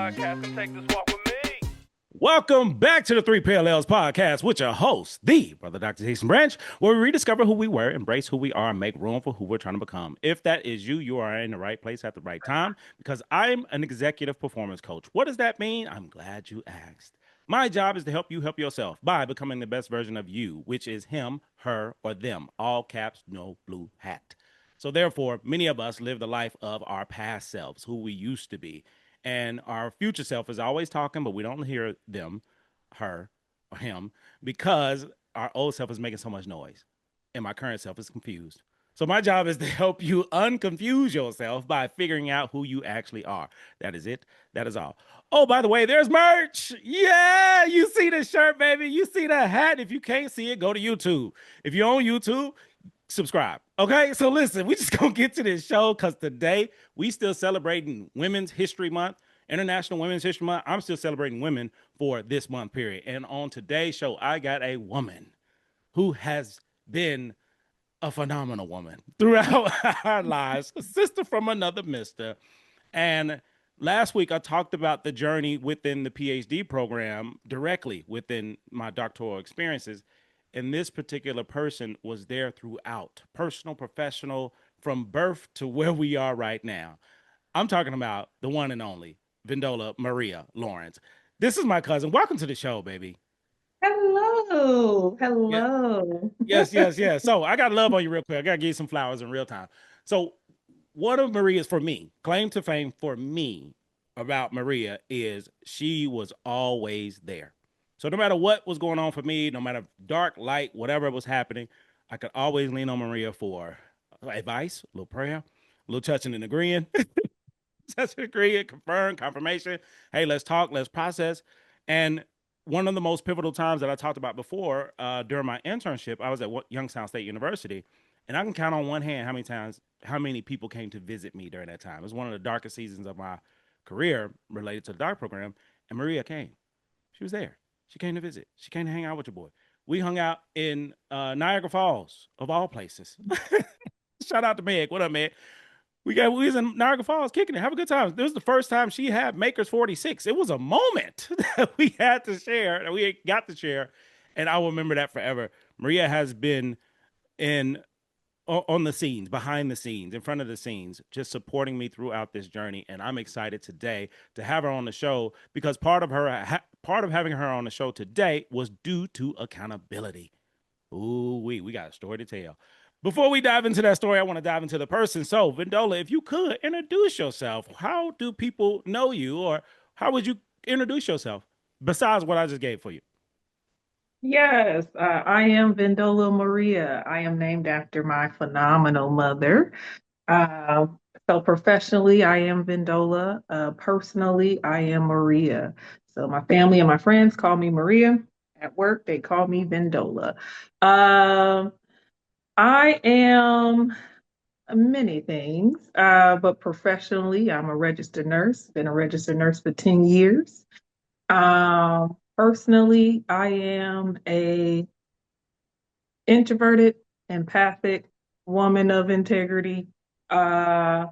podcast. Come take this walk with me. Welcome back to the Three Parallels podcast with your host, the Brother Dr. Jason Branch, where we rediscover who we were, embrace who we are, and make room for who we're trying to become. If that is you, you are in the right place at the right time because I'm an executive performance coach. What does that mean? I'm glad you asked. My job is to help you help yourself by becoming the best version of you, which is him, her, or them. All caps, no blue hat. So therefore, many of us live the life of our past selves, who we used to be. And our future self is always talking, but we don't hear them, her, or him, because our old self is making so much noise. And my current self is confused. So my job is to help you unconfuse yourself by figuring out who you actually are. That is it. That is all. Oh, by the way, there's merch. Yeah, you see the shirt, baby. You see the hat. If you can't see it, go to YouTube. If you're on YouTube, subscribe. Okay, so listen, we just gonna get to this show because today we still celebrating Women's History Month, International Women's History Month. I'm still celebrating women for this month period. And on today's show, I got a woman who has been a phenomenal woman throughout our lives, a sister from another mister. And last week I talked about the journey within the PhD program directly within my doctoral experiences. And this particular person was there throughout, personal, professional, from birth to where we are right now. I'm talking about the one and only Vindola Maria Lawrence. This is my cousin. Welcome to the show, baby. Hello. Yeah. Hello. Yes. So I got love on you real quick. I got to give you some flowers in real time. So one of Maria's, for me, claim to fame for me about Maria is she was always there. So no matter what was going on for me, no matter dark, light, whatever was happening, I could always lean on Maria for advice, a little prayer, a little touching and agreeing, touching and agreeing, confirm, confirmation. Hey, let's talk, let's process. And one of the most pivotal times that I talked about before during my internship, I was at Youngstown State University, and I can count on one hand how many people came to visit me during that time. It was one of the darkest seasons of my career related to the doc program, and Maria came. She was there. She came to visit. She came to hang out with your boy. We hung out in Niagara Falls, of all places. Shout out to Meg. What up, Meg? We was in Niagara Falls kicking it, have a good time. This was the first time she had Makers 46. It was a moment that we had to share, that we got to share, and I will remember that forever. Maria has been in on the scenes, behind the scenes, in front of the scenes, just supporting me throughout this journey. And I'm excited today to have her on the show because part of having her on the show today was due to accountability. Ooh, we got a story to tell. Before we dive into that story, I want to dive into the person. So, Vindola, if you could introduce yourself, how do people know you, or how would you introduce yourself besides what I just gave for you? Yes, I am Vindola Maria. I am named after my phenomenal mother. Uh, so professionally, I am Vindola. Personally, I am Maria. So my family and my friends call me Maria. At work, they call me Vindola. Um, I am many things, but professionally, I'm a registered nurse. Been a registered nurse for 10 years. Personally, I am a introverted, empathic woman of integrity, uh,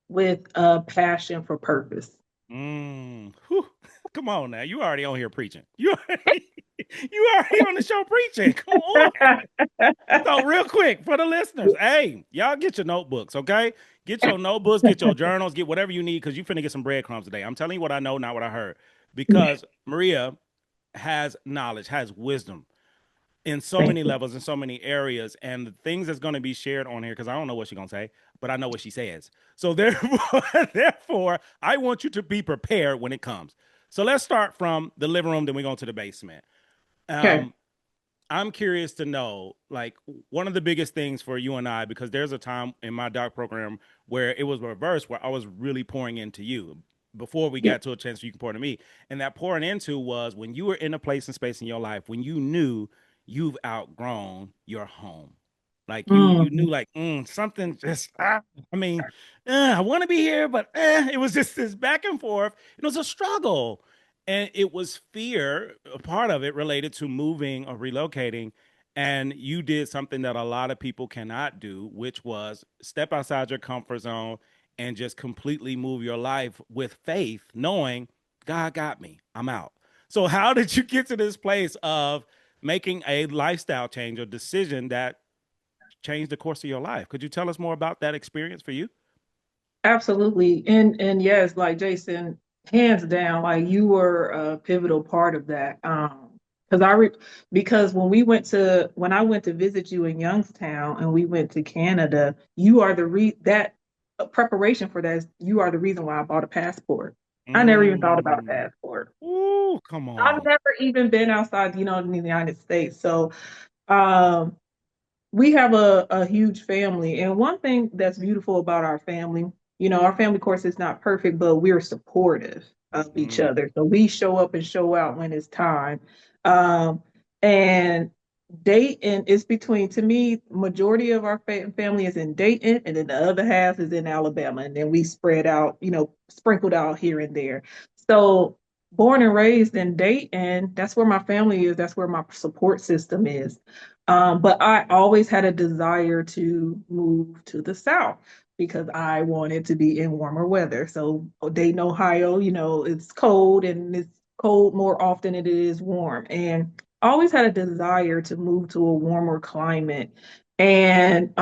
with a passion for purpose. Whew. Come on now. You already on here preaching. You already on the show preaching. Come on. So real quick for the listeners, hey, y'all get your notebooks, okay? Get your notebooks, get your journals, get whatever you need because you finna get some breadcrumbs today. I'm telling you what I know, not what I heard. Because Maria has knowledge, has wisdom in so Thank many you. levels, in so many areas, and the things that's going to be shared on here, because I don't know what she's going to say, but I know what she says. So therefore, therefore, I want you to be prepared when it comes. So let's start from the living room, then we go to the basement. Okay. Um, I'm curious to know, like, one of the biggest things for you and I, because there's a time in my doc program where it was reversed, where I was really pouring into you before we Yeah. got to a chance you can pour to me. And that pouring into was when you were in a place and space in your life when you knew you've outgrown your home. Like you knew Mm, like something just I mean I want to be here, but it was just this back and forth. It was a struggle, and it was fear. A part of it related to moving or relocating, and you did something that a lot of people cannot do, which was step outside your comfort zone and just completely move your life with faith, knowing God got me. I'm out. So how did you get to this place of making a lifestyle change or decision that changed the course of your life? Could you tell us more about that experience for you? Absolutely. And yes, like Jason, hands down, like you were a pivotal part of that. Because because when I went to visit you in Youngstown and we went to Canada, you are the that preparation for that is you are the reason why I bought a passport. I never even thought about a Mm. passport. Ooh, come I've on. never even been outside, the United States. So um we have a huge family. And one thing that's beautiful about our family, of course, is not perfect, but we're supportive of each Mhm. other. So we show up and show out when it's time. Um, and Dayton is between, to me, majority of our family is in Dayton, and then the other half is in Alabama. And then we spread out, sprinkled out here and there. So born and raised in Dayton, that's where my family is. That's where my support system is. But I always had a desire to move to the South because I wanted to be in warmer weather. So Dayton, Ohio, it's cold and it's cold more often than it is warm. And I always had a desire to move to a warmer climate. And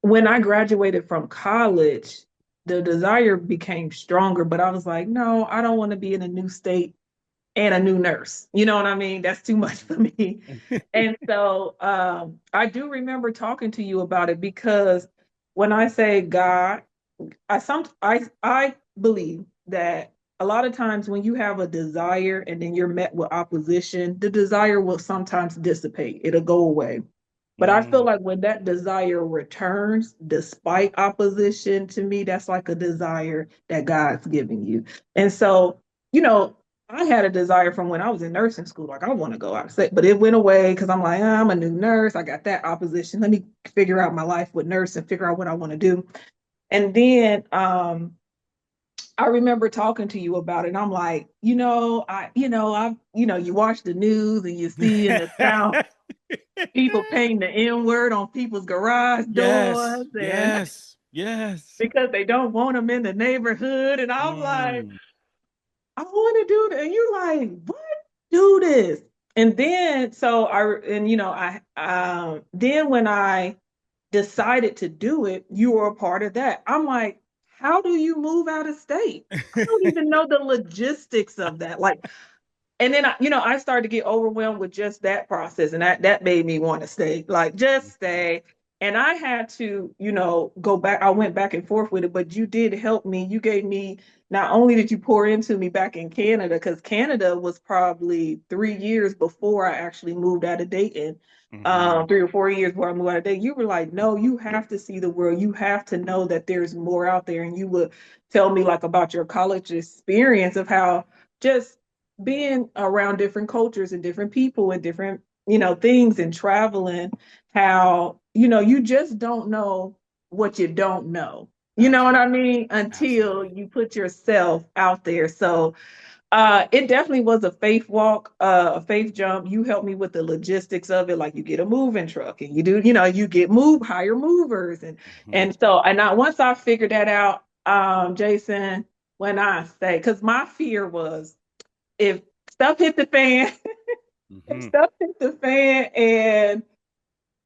when I graduated from college, the desire became stronger, but I was like, no, I don't want to be in a new state and a new nurse. You know what I mean? That's too much for me. And so I do remember talking to you about it because when I say God, I believe that a lot of times when you have a desire and then you're met with opposition, the desire will sometimes dissipate. It'll go away. But I feel Mm. like when that desire returns, despite opposition, to me, that's like a desire that God's giving you. And so, you know, I had a desire from when I was in nursing school, like I want to go out, but it went away because I'm like, I'm a new nurse. I got that opposition. Let me figure out my life with nurse and figure out what I want to do. And then I remember talking to you about it. And I'm like, you watch the news and you see in the South people painting the N word on people's garage Yes, doors and yes, yes. because they don't want them in the neighborhood. And I'm like, Mm. I want to do that. And you're like, what? Do this. And then then when I decided to do it, you were a part of that. I'm like, how do you move out of state? I don't even know the logistics of that. Like, and then I started to get overwhelmed with just that process, and that made me want to stay, like just stay. And I had to, go back. I went back and forth with it, but you did help me. You gave me not only did you pour into me back in Canada, because Canada was probably 3 years before I actually moved out of Dayton. Mhm. 3 or 4 years before I moved out of Dayton. You were like, no, you have to see the world. You have to know that there's more out there. And you would tell me like about your college experience of how just being around different cultures and different people and different, things and traveling, how, you just don't know what you don't know. You know what I Absolutely. mean? Until Absolutely. you put yourself out there. So it definitely was a faith walk, a faith jump. You helped me with the logistics of it, like you get a moving truck and you get hire movers, and Mhm. and so and I once I figured that out, Jason, when I say, because my fear was if stuff hit the fan, if Mhm. stuff hit the fan and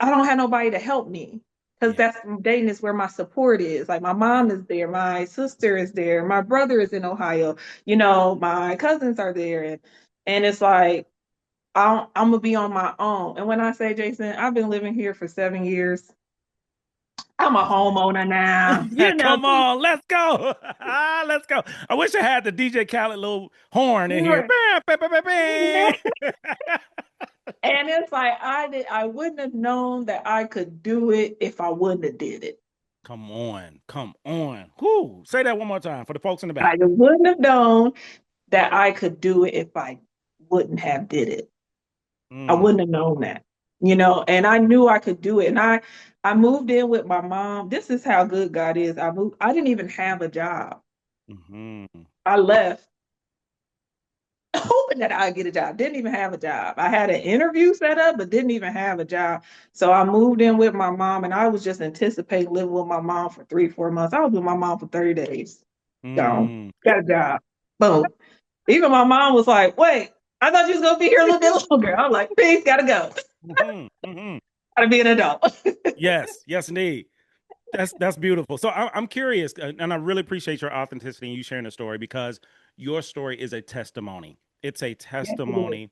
I don't have nobody to help me, because Yeah. that's dating is where my support is. Like my Yeah. mom is there, my sister is there, my brother is in Ohio, my cousins are there, and it's like I'm gonna be on my own. And when I say Jason, I've been living here for 7 years. I'm a That's amazing. homeowner now. Come on, let's go. Let's go. I wish I had the DJ Khaled little horn in here. Right. Bam, bam, bam, bam, bam. And it's like I wouldn't have known that I could do it if I wouldn't have did it. Come on. Come on. Whoo. Say that one more time for the folks in the I back. wouldn't have known that I could do it if I wouldn't have did it. I Mm. wouldn't have known that, and I knew I could do it. And I moved in with my mom. This is how good God is. I didn't even have a job. Hmm. I left hoping that I'd get a job. Didn't even have a job. I had an interview set up, but didn't even have a job. So I moved in with my mom, and I was just anticipating living with my mom for 3, 4 months. I was with my mom for 30 days. Gone. Mm. Got a job. Boom. Even my mom was like, wait, I thought you was gonna be here a little bit longer. I'm like, peace, gotta go. Hmm. Hmm. Gotta be an adult. Yes, yes, indeed. That's beautiful. So I'm curious, and I really appreciate your authenticity and you sharing the story because your story is a testimony. It's a Yes, it is. testimony,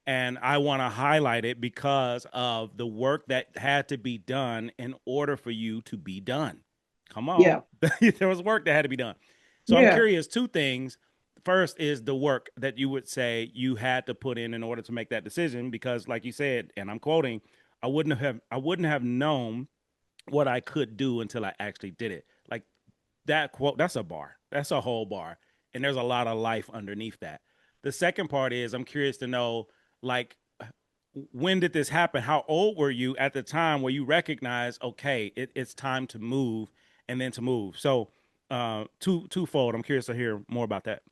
and I want to highlight it because of the work that had to be done in order for you to be done. Come on, Yeah. there was work that had to be done. So I'm Yeah. curious. Two things. First is the work that you would say you had to put in order to make that decision because, like you said, and I'm quoting, I wouldn't have known what I could do until I actually did it. Like that quote, that's a bar. That's a whole bar. And there's a lot of life underneath that. The second part is I'm curious to know, like, when did this happen? How old were you at the time where you recognized, okay, it's time to move and then to move? So, twofold. I'm curious to hear more about that.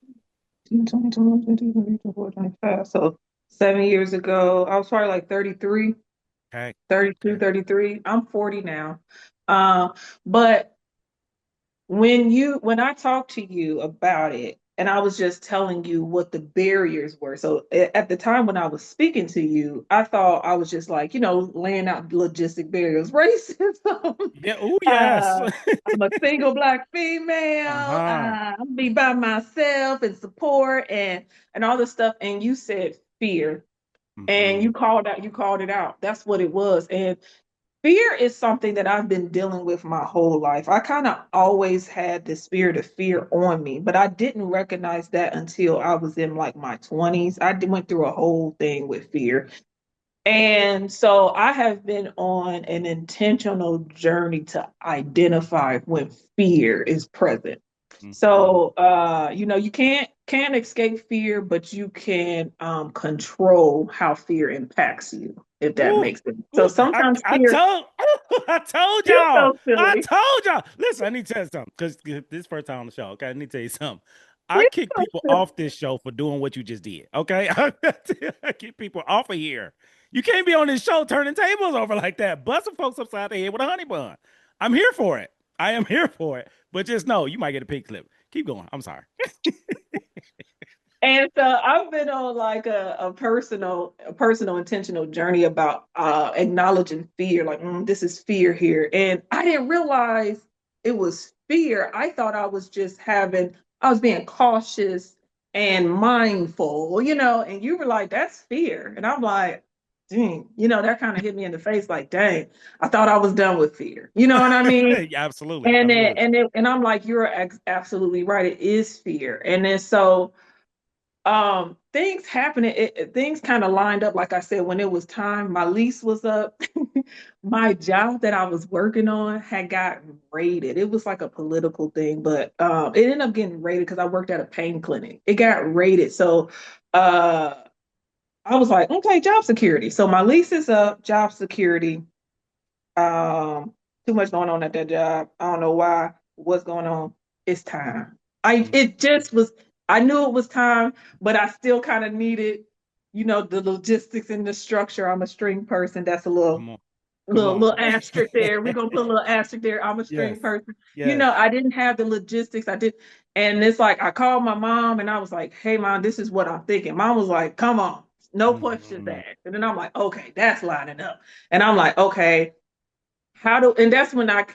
25. So 7 years ago, I was probably like 33, Okay. 32, Okay. 33. I'm 40 now. Uh, but when I talked to you about it, and I was just telling you what the barriers were. So at the time when I was speaking to you, I thought I was just like, laying out logistic barriers, racism. Yeah. Oh, yes. uh, I'm a single black female. Uh-huh. I'm be by myself and support and all this stuff. And you said fear, and Hmm. you called it out. That's what it was. And fear is something that I've been dealing with my whole life. I kind of always had the spirit of fear on me, but I didn't recognize that until I was in like my 20s. Went through a whole thing with fear. And so I have been on an intentional journey to identify when fear is present. Hmm. So you can't escape fear, but you can control how fear impacts you, if that Ooh, makes sense. So ooh, I, sometimes I fear, told I told you're y'all. so I silly. told y'all. Listen, I need to tell you something because this is first time on the show. Okay, I need to tell you something. I You're kick so people silly. off this show for doing what you just did. Okay, I kick people off of here. You can't be on this show turning tables over like that, busting folks upside the head with a honey bun. I'm here for it. I am here for it. But just know you might get a pink slip. Keep going. I'm sorry. And so I've been on like a personal intentional journey about acknowledging fear, like this is fear here. And I didn't realize it was fear. I thought I was being cautious and mindful, and you were like, that's fear. And I'm like, dang, that kind of hit me in the face, like, dang, I thought I was done with fear. You know what I mean? Yeah, absolutely, And then, absolutely. and I'm like, you're absolutely right. It is fear. And then so things happening, things kind of lined up. Like I said, when it was time, my lease was up. My job that I was working on had got raided. It was like a political thing, but it ended up getting raided because I worked at a pain clinic. It got raided. So uh I was like, okay, job security. So my lease is up, job security. um Too much going on at that job. I don't know why. What's going on? It's time. I Mm, it just was. I knew it was time, but I still kind of needed, the logistics and the structure. I'm a string person. That's a little come on, come little on. little asterisk there. We're gonna put a little asterisk there. I'm a Yes, string person. yes. I didn't have the logistics. I did, and it's like I called my mom and I was like, "Hey, mom, this is what I'm thinking." Mom was like, "Come on, no questions Mhm. asked." And then I'm like, "Okay, that's lining up." And I'm like, "Okay, and that's when I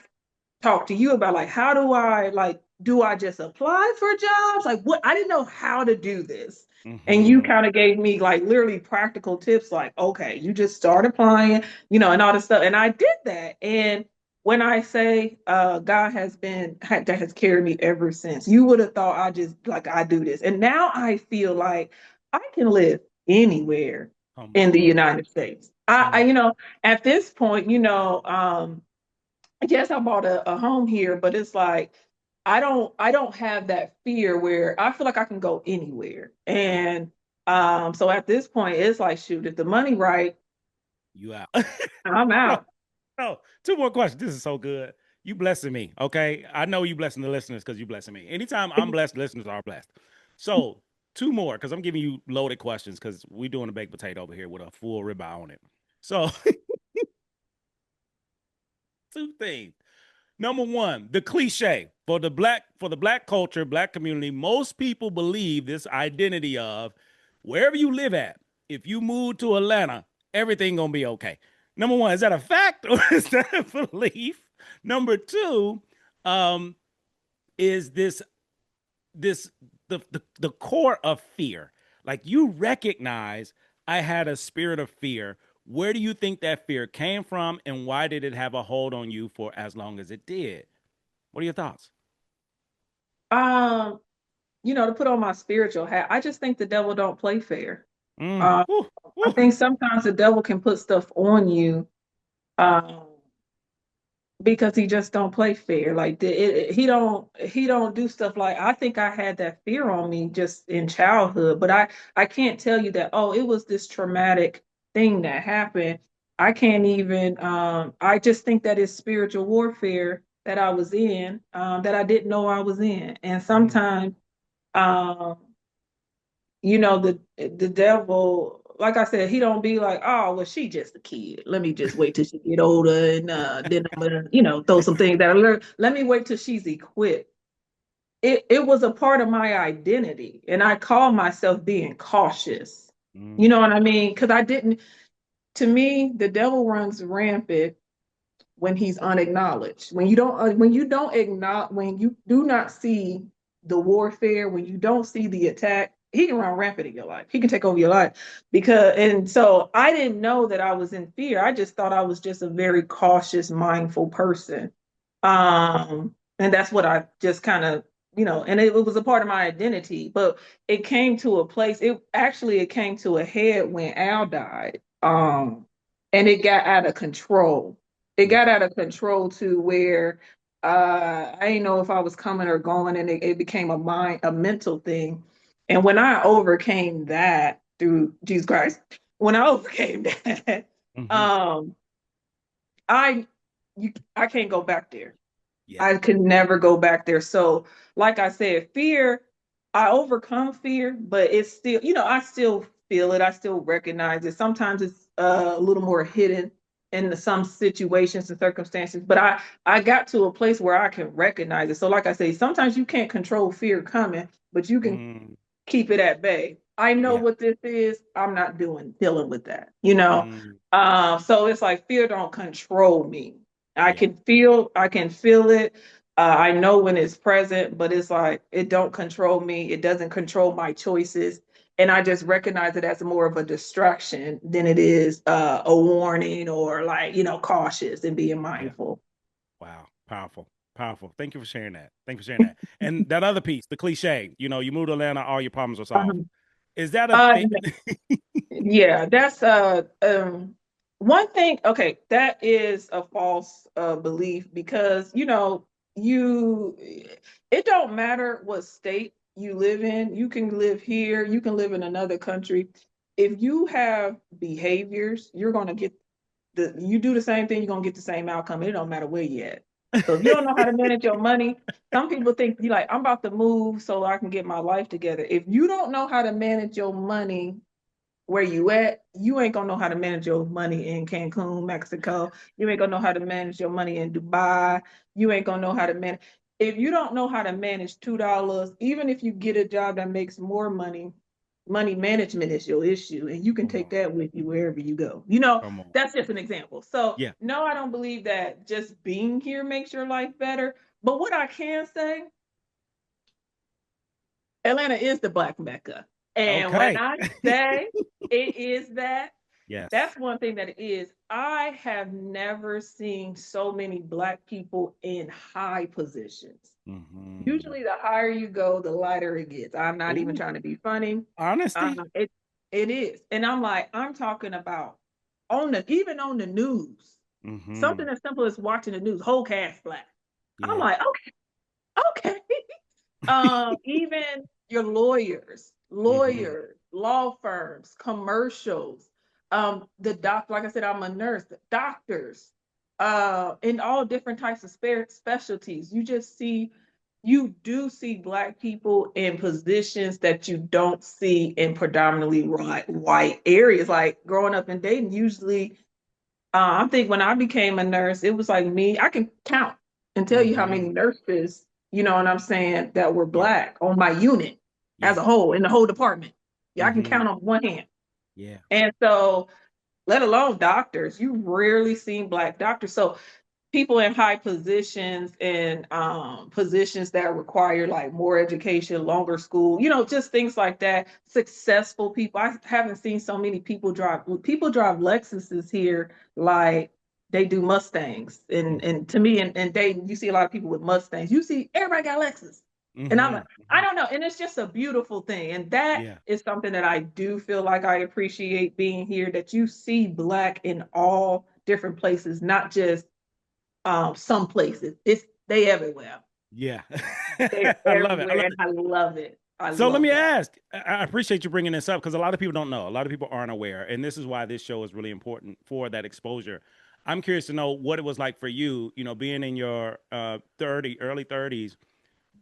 talk to you about like how do I like do I just apply for jobs? Like what I didn't know how to do this. And you Mhm. kind of gave me like literally practical tips like, okay, you just start applying, and all this stuff. And I did that. And when I say God that has carried me ever since, you would have thought I do this. And now I feel like I can live anywhere Come in the on, United States. come on. At this point, yes, I bought a home here, but it's like I don't have that fear where I feel like I can go anywhere. Yeah, And so at this point, it's like, shoot, if the money right, you out. I'm No, out. no. Two more questions. This is so good. You blessing me, okay? I know you blessing the listeners because you blessing me. Anytime I'm blessed, listeners are blessed. So two more because I'm giving you loaded questions because we're doing a baked potato over here with a full ribeye on it. So two things. Number one, the cliche for the black culture, black community. Most people believe this identity of wherever you live at. If you move to Atlanta, everything gonna be okay. Number one, is that a fact or is that a belief? Number two, um, is this the core of fear? Like you recognize I had a spirit of fear. Where do you think that fear came from, and why did it have a hold on you for as long as it did? What are your thoughts? Um, to put on my spiritual hat, I just think the devil don't play fair. Mm. Uh, Woo, I woo. think sometimes the devil can put stuff on you. Um, because he just don't play fair. Like he don't do stuff like I think I had that fear on me just in childhood, but I can't tell you that oh it was this traumatic thing that happened. I can't even I just think that it's spiritual warfare that I was in that I didn't know I was in. And Mm. sometimes um the devil, like I said, he don't be like, oh well, she just a kid, let me just wait till she get older and then I'm gonna throw some things that I learned, let me wait till she's equipped. It was a part of my identity and I call myself being cautious, you Mm. know what I mean, because I didn't, to me the devil runs rampant when he's unacknowledged. When you don't acknowledge, when you do not see the warfare, when you don't see the attack, he can run rampant in your life. He can take over your life. And so I didn't know that I was in fear. I just thought I was just a very cautious, mindful person. And that's what I just kind of, and it was a part of my identity, but it came to a place, it came to a head when Al died. And it got out of control. It got Mhm. out of control to where I didn't know if I was coming or going, and it became a mental thing. And when I overcame that through Jesus Christ, when I overcame that, Mhm. um, I I can't go back there. Yeah. I could never go back there. So, like I said, fear, I overcome fear, but it's still, I still feel it. I still recognize it. Sometimes it's a little more hidden in some situations and circumstances, but I got to a place where I can recognize it. So, like I say, sometimes you can't control fear coming, but you can Mm. keep it at bay. I know Yeah. what this is. I'm not dealing with that, Mm. So it's like fear don't control me. Yeah. I can feel it. I know when it's present, but it's like it don't control me. It doesn't control my choices. And I just recognize it as more of a distraction than it is a warning or like, cautious and being Yeah. mindful. Wow. Powerful. Powerful. Thank you for sharing that. Thank you for sharing that. And that other piece, the cliche, you move to Atlanta, all your problems are solved. Um, Is that a uh, thing? Yeah, that's one thing. Okay, that is a false belief because you it don't matter what state you live in. You can live here, you can live in another country. If you have behaviors, you're gonna get you do the same thing, you're gonna get the same outcome. It don't matter where you're at. So if you don't know how to manage your money, some people think you like, I'm about to move so I can get my life together. If you don't know how to manage your money where you at, you ain't gonna know how to manage your money in Cancun, Mexico. You ain't gonna know how to manage your money in Dubai. You ain't gonna know how to manage. If you don't know how to manage $2, even if you get a job that makes more money, money management is your issue, and you can Come take on. that with you wherever you go. Come on. That's just an example. So Yeah. no, I don't believe that just being here makes your life better. But what I can say, Atlanta is the Black Mecca. And when Okay. I say it is that, Yes. that's one thing that it is. I have never seen so many Black people in high positions. Hmm. Usually, the higher you go, the lighter it gets. I'm not even Ooh, trying to be funny. honesty. It is, and I'm like, I'm talking about even on the news, Hmm. something as simple as watching the news, whole cast Black. I'm Yeah. like, okay. Even your Hmm. law firms, commercials, like I said, I'm a nurse, doctors, in all different types of specialties. You do see Black people in positions that you don't see in predominantly white areas. Like growing up in Dayton, usually, I think when I became a nurse, it was like me, I can count. and tell you how Mm-hmm. many nurses, you know what I'm saying, that were Yeah. Black on my unit as Yeah. a whole, in the whole department. Yeah, I can Mm-hmm. count on one hand. Yeah. And so, let alone doctors, you rarely seen Black doctors. So people in high positions and positions that require like more education, longer school, just things like that. Successful people. I haven't seen so many people drive Lexuses here like they do Mustangs. Mm-hmm. And to me, and Dayton, you see a lot of people with Mustangs. You see everybody got Lexus. And I'm Mm-hmm. like, I Mm-hmm. don't know. And it's just a beautiful thing. And that Yeah. is something that I do feel like I appreciate being here, that you see Black in all different places, not just some places. They everywhere. Yeah. They're I love it. I everywhere, love and it. I love it. I So let love me that. ask. I appreciate you bringing this up because a lot of people don't know. A lot of people aren't aware, and this is why this show is really important for that exposure. I'm curious to know what it was like for you. Being in your early 30s,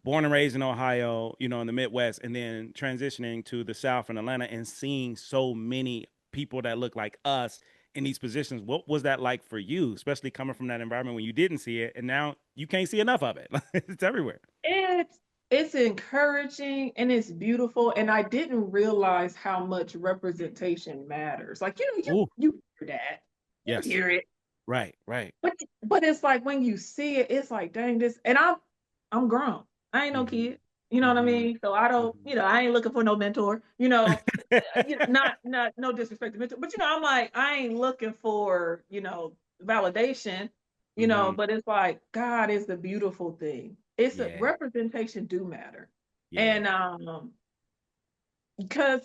born and raised in Ohio, in the Midwest, and then transitioning to the South and Atlanta and seeing so many people that look like us in these positions. What was that like for you, especially coming from that environment when you didn't see it and now you can't see enough of it? It's everywhere. It's it's encouraging and it's beautiful. And I didn't realize how much representation matters. Like, Oh, you hear that. You yes. hear it. Right, right. But it's like when you see it, it's like, dang, this, and I'm grown. I ain't no Mm-hmm. kid. You know what I Mm-hmm. mean? So I don't, Mm-hmm. I ain't looking for no mentor. Not no disrespect to mentor, but I'm like, I ain't looking for, validation, Mm-hmm. but it's like God is the beautiful thing. It's a Yeah. representation do matter. Yeah. And because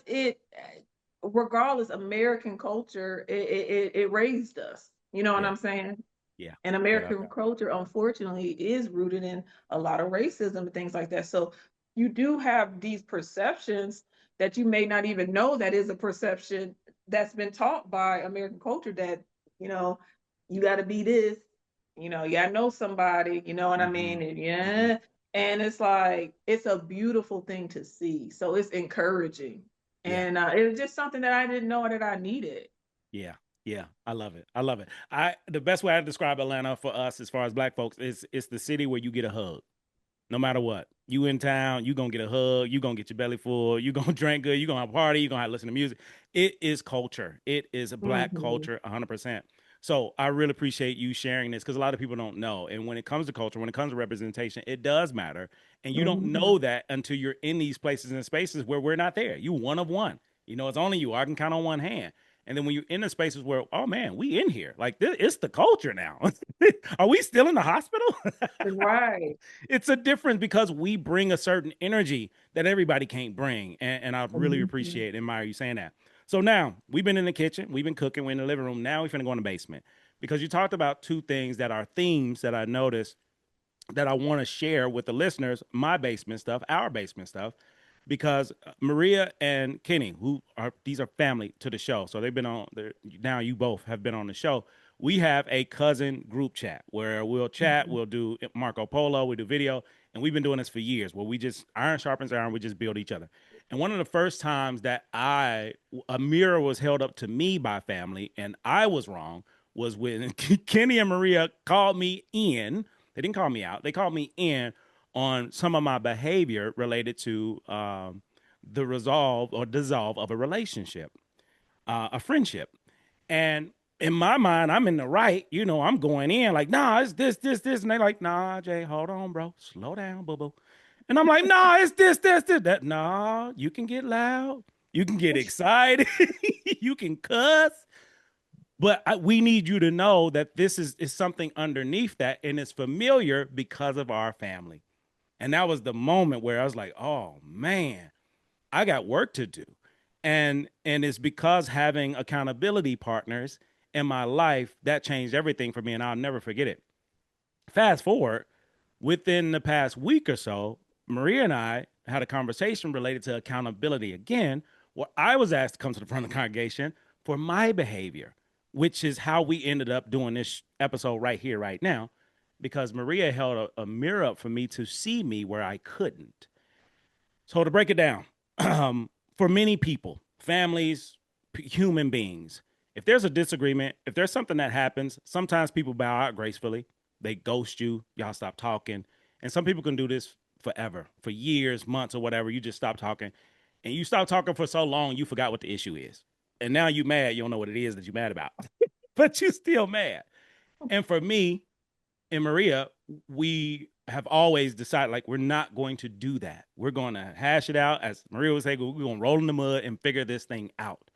regardless, American culture, it raised us. You know what Yeah. I'm saying? Yeah. And Without American doubt. culture, unfortunately, is rooted in a lot of racism and things like that. So you do have these perceptions that you may not even know that is a perception that's been taught by American culture, that, you know, you got to be this, you got to know somebody, you know what I Mm-hmm. mean? And Mm-hmm. yeah. And it's like, it's a beautiful thing to see. So it's encouraging. Yeah. And it's just something that I didn't know that I needed. Yeah. Yeah. I love it. I love it. The best way I describe Atlanta for us as far as black folks is it's the city where you get a hug. No matter what. You in town, you gonna get a hug, you gonna get your belly full, you gonna drink good, you gonna have a party, you gonna have to listen to music. It is culture. It is a black Hmm. culture, 100%. So I really appreciate you sharing this because a lot of people don't know. And when it comes to culture, when it comes to representation, it does matter. And you don't Hmm. know that until you're in these places and spaces where we're not there. You one of one. It's only you. I can count on one hand. And then when you're in the spaces where, oh man, we in here. Like this, it's the culture now. Are we still in the hospital? Right. It's a difference because we bring a certain energy that everybody can't bring. And I really Mhm. appreciate and admire you saying that. So now we've been in the kitchen, we've been cooking, we're in the living room. Now we're finna go in the basement because you talked about two things that are themes that I noticed that I want to share with the listeners, my basement stuff, our basement stuff, because Maria and Kenny, who are these are family to the show, so they've been on. Now you both have been on the show. We have a cousin group chat where we'll chat, Mhm. we'll do Marco Polo, we do video, and we've been doing this for years. Where we just iron sharpens iron, we just build each other. And one of the first times that a mirror was held up to me by family, and I was wrong, was when Kenny and Maria called me in. They didn't call me out. They called me in on some of my behavior related to the resolve or dissolve of a relationship, a friendship. And in my mind, I'm in the right. I'm going in like, nah, it's this. And they're like, nah, Jay, hold on, bro. Slow down, boo boo. And I'm like, nah, it's this. That, nah, you can get loud. You can get excited. You can cuss. But we need you to know that this is something underneath that, and it's familiar because of our family. And that was the moment where I was like, oh man, I got work to do. And it's because having accountability partners in my life that changed everything for me, and I'll never forget it. Fast forward, within the past week or so, Maria and I had a conversation related to accountability again, where I was asked to come to the front of the congregation for my behavior, which is how we ended up doing this episode right here, right now, because Maria held a mirror up for me to see me where I couldn't. So to break it down, for many people, families, human beings, if there's a disagreement, if there's something that happens, sometimes people bow out gracefully. they ghost you, y'all stop talking. And some people can do this forever, for years, months, or whatever. You just stop talking. And you stop talking for so long, you forgot what the issue is. And now you mad, you don't know what it is that you're mad about. But you still mad. And for me and Maria, we have always decided like we're not going to do that. We're going to hash it out. As Maria would say, we're going to roll in the mud and figure this thing out.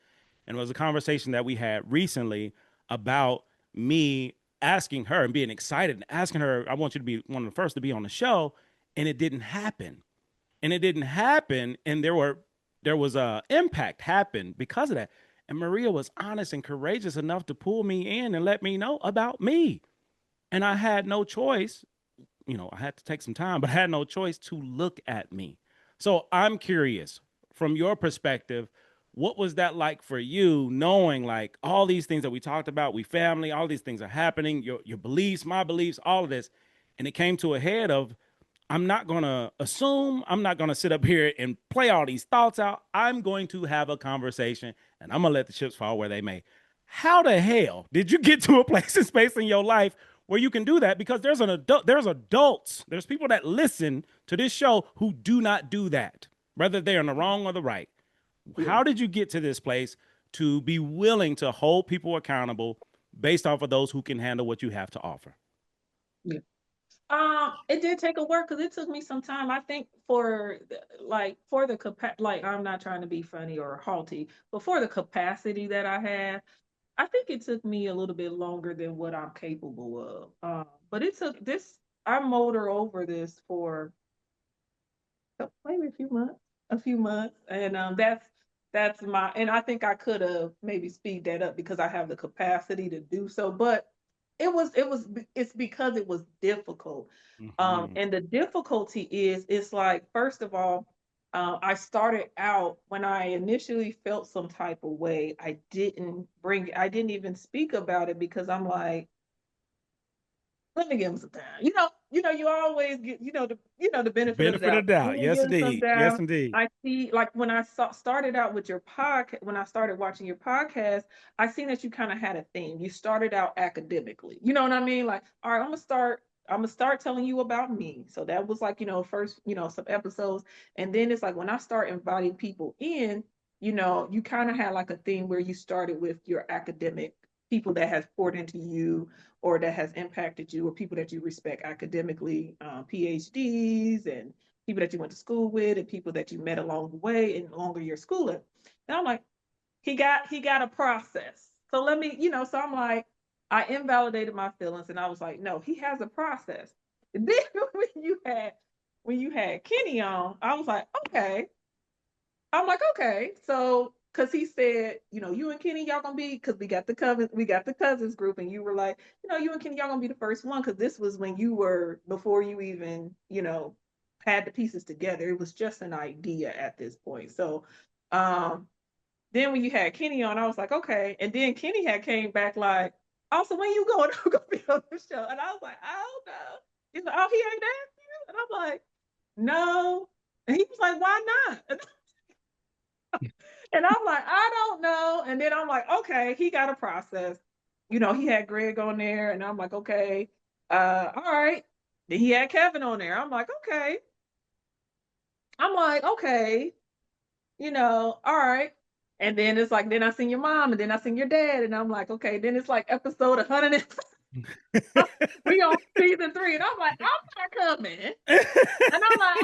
And it was a conversation that we had recently about me asking her and being excited and asking her, I want you to be one of the first to be on the show. And it didn't happen. And it didn't happen. And there was a impact happen because of that. And Maria was honest and courageous enough to pull me in and let me know about me. And I had no choice. I had to take some time, but I had no choice to look at me. So I'm curious, from your perspective, what was that like for you, knowing like all these things that we talked about, we family, all these things are happening, your beliefs, my beliefs, all of this. And it came to a head of, I'm not going to assume, I'm not going to sit up here and play all these thoughts out. I'm going to have a conversation and I'm going to let the chips fall where they may. How the hell did you get to a place and space in your life where you can do that? Because there's adults, there's people that listen to this show who do not do that, whether they're in the wrong or the right. Yeah. How did you get to this place to be willing to hold people accountable based off of those who can handle what you have to offer? Yeah. It did take a work because it took me some time. I think for the like I'm not trying to be funny or haughty, but for the capacity that I have, I think it took me a little bit longer than what I'm capable of. But it took this. I motor over this for maybe a few months, and that's my. And I think I could have maybe speed that up because I have the capacity to do so. But it's because it was difficult. Mm-hmm. And the difficulty is it's like first of all, I started out when I initially felt some type of way. I didn't even speak about it because I'm like, let me give him some time. You always get, the benefit of the Benefit doubt. of Let doubt. me Yes, give him some indeed. Yes, time. indeed. I see, like when started out with your podcast, when I started watching your podcast, I seen that you kind of had a theme. You started out academically. You know what I mean? Like, all right, I'm gonna start telling you about me. So that was like, first, some episodes. And then it's like when I start inviting people in, you kind of had like a theme where you started with your academic people that has poured into you or that has impacted you or people that you respect academically, PhDs and people that you went to school with and people that you met along the way and longer your schooling. And I'm like, he got a process. So let me, so I'm like, I invalidated my feelings and I was like, no, he has a process. And then when you had Kenny on, I was like, okay. I'm like, okay. So because he said, you and Kenny, y'all gonna be because we got the cousins group, and you were like, you and Kenny, y'all gonna be the first one because this was when you were before you even, had the pieces together. It was just an idea at this point. So then when you had Kenny on, I was like, okay. And then Kenny had came back like, oh, so when you going to go be on the show? And I was like, I don't know. He's like, oh, he ain't asked you? And I'm like, no. And he was like, why not? And I'm like, I don't know. And then I'm like, okay, he got a process. He had Greg on there, and I'm like, okay, all right. Then he had Kevin on there. I'm like, okay. All right. And then it's like, then I seen your mom, and then I seen your dad, and I'm like, okay. Then it's like episode 100. We on season 3, and I'm like, I'm not coming. And I'm like,